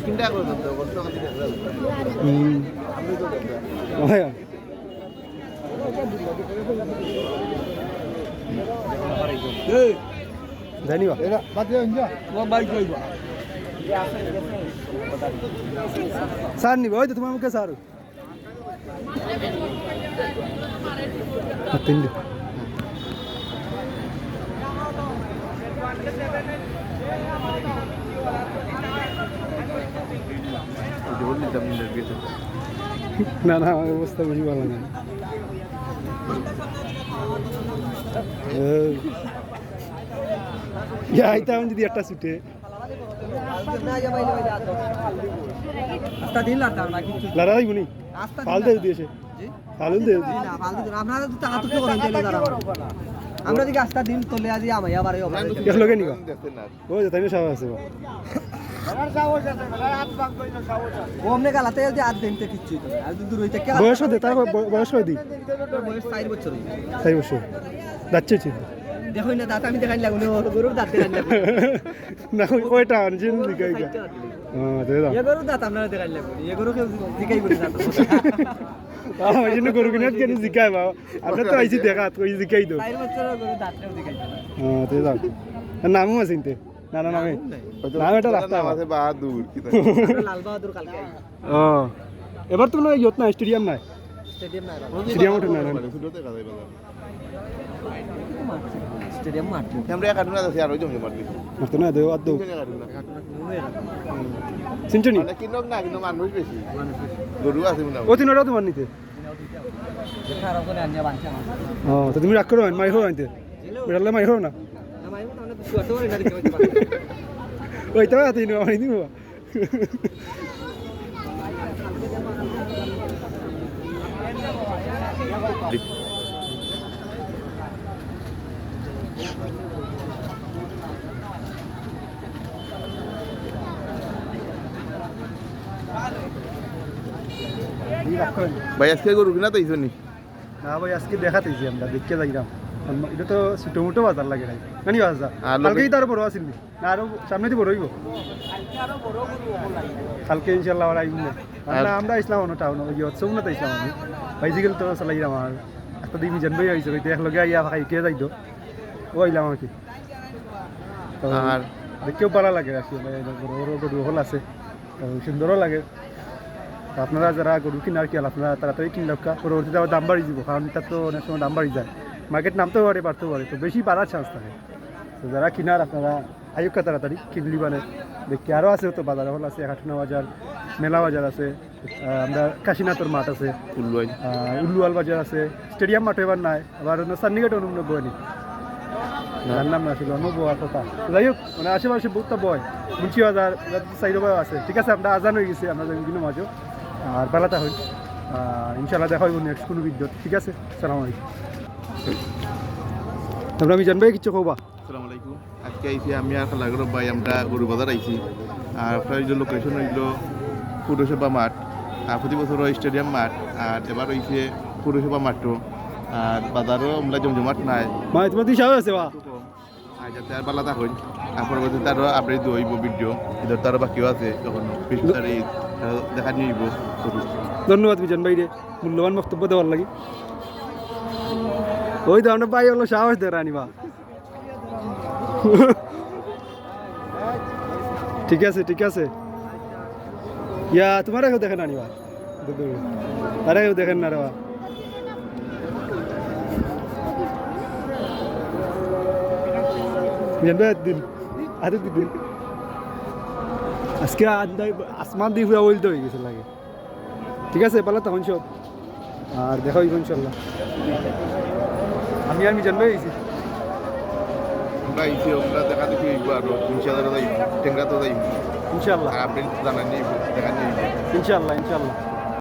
চিন্তা করে তো কষ্ট করে জানি বা স্যার নিব ওই তো তোমার মুখে স্যার তিনটে না না আমার অবস্থা বেশি ভালো না আইতাম যদি একটা ছুটে লড়াই বুনি ফাল দে দিয়েছে ফালুন দে আমরা দিকে আস্তা দিন তোলে আজি আমায় আবার এক লগে নিবা ও যে তাই সব আছে ওমনে গালাতে যদি আজ দিনতে কিচ্ছু তো আর দূর হইতে কে বয়স দে তার বয়স কই দি বয়স 4 বছর 4 বছর যাচ্ছে ছিল দেখো না দাঁত আমি দেখাই লাগুনি গরুর দাঁত দেখাই লাগুনি না কয়টা আনছেন দিকাই হ্যাঁ দে দাও এ গরুর দাঁত আমরা দেখাই লাগুনি এ গরু কেউ দিকাই বলি দাঁত ওই জন্য গরু কিনে কেন জিকাই বাবা আপনি তো আইছি দেখা কই জিকাই দাও 4 বছর গরু দাঁতটাও দেখাই হ্যাঁ দে দাও নামও আছে ইনতে না না নামে নাম এটা রাস্তা আছে বাহাদুর লাল বাহাদুর কালকে ও এবার তো না ইয়ত না স্টেডিয়াম নাই স্টেডিয়াম না স্টেডিয়াম ওঠে না ছোটতে কাদাই বাজার স্টেডিয়াম মাঠ আমরা এক আটুনা আছে আর ওই জমি মারবি মারতো না দেও আদৌ সিনচনি মানে কিনক না কিন্তু মানুষ বেশি গরু আছে মনে ও তিন ওটাও তোমার নিতে খারাপ করে আনিয়া বানছে আমার ও তো তুমি রাগ করো মাই হো আনতে বেড়ালে মাই হো না আমি তাহলে শুয়াতে পারি না দেখতে পারি ওই তো তিন আমি দিব ভাই আজকে গরু কিনা তো ইসনি না ভাই আজকে দেখাতেছি আমরা দেখতে যাইলাম এটা তো ছোটো মোটো বাজার লাগে নাই নানি বাজার কালকেই তার বড় আসিল না আরো সামনে দিয়ে বড় হইব কালকে ইনশাল্লাহ আর আইব না আমরা ইসলাম অন্য টাউন ওই হচ্ছে না তো ইসলাম আমি বাইসিকেল তো চালাইলাম আর একটা দিন জানবেই আইসো ওইটা একলগে আইয়া ফাঁকা কে যাইতো ও আইলাম আর কি আর দেখতেও ভালো লাগে আর কি বড় বড় গরু হল আছে সুন্দরও লাগে আপনারা যারা গরু কিনার কি আপনারা তাড়াতাড়ি কিনলে পরবর্তীতে আবার দাম বাড়ি দিব কারণ তার তো অনেক সময় দাম বাড়ি যায় মার্কেট নামতেও পারে বাড়তেও পারে তো বেশি বাড়ার চান্স থাকে তো যারা কিনার আপনারা আয়ুক্কা তাড়াতাড়ি কিনলি মানে দেখি আরও আছে তো বাজার হল আছে হাটনা বাজার মেলা বাজার আছে আমরা কাশীনাথর মাঠ আছে উল্লুয়াল বাজার আছে স্টেডিয়াম মাঠ এবার নাই আবার সান্নিঘাট অনুমন বয়নি যার নাম আসলে অন্য বোয়ার কথা যাই হোক মানে আশেপাশে বহুতটা বয় মুন্সি বাজার সাইড আছে ঠিক আছে আমরা আজান হয়ে গেছি আমরা বিভিন্ন মাঝেও আর পালাতা হই ইনশাল্লাহ দেখা হইব নেক্সট কোনো বিদ্যুৎ ঠিক আছে সালাম আলাইকুম তোমরা আমি জানবে কিছু কবা আসসালামু আলাইকুম আজকে আইছি আমি আর খালাগর ভাই আমরা গরু বাজার আইছি আর আপনার যে লোকেশন হইল পৌরসভা মাঠ আর প্রতি বছর স্টেডিয়াম মাঠ আর এবার হইছে পৌরসভা মাঠও আর বাজারও আমরা জমজমাট নাই মাই তোমার দিশা আছে বা আর যাতে আর বালাতা হই আর পরবর্তীতে আরও আপডেট হইব ভিডিও এদের তো আরও বাকিও আছে তখন ফেসবুকের এই দেখা নিয়ে হইব ধন্যবাদ বিজন ভাই রে মূল্যবান বক্তব্য দেওয়ার লাগে ওই তো আমরা পাই হলো সাহস দে রানিবা ঠিক আছে ঠিক আছে ইয়া তোমার কেউ দেখেন আনিবা তারা কেউ দেখেন না রে দিন আরে দিন আজকে আসমান দিয়ে পুরা ওইল তো হয়ে গেছে লাগে ঠিক আছে পালা তখন সব আর দেখা হইব ইনশাল্লাহ আমি আর মিজান ভাই আইছি আমরা আইছি আমরা দেখা দেখি হইব আর ইনশাআল্লাহ যাইব টেঙ্গা তো যাইব ইনশাল্লাহ আপনি জানান নিব দেখা নিব ইনশাল্লাহ ইনশাল্লাহ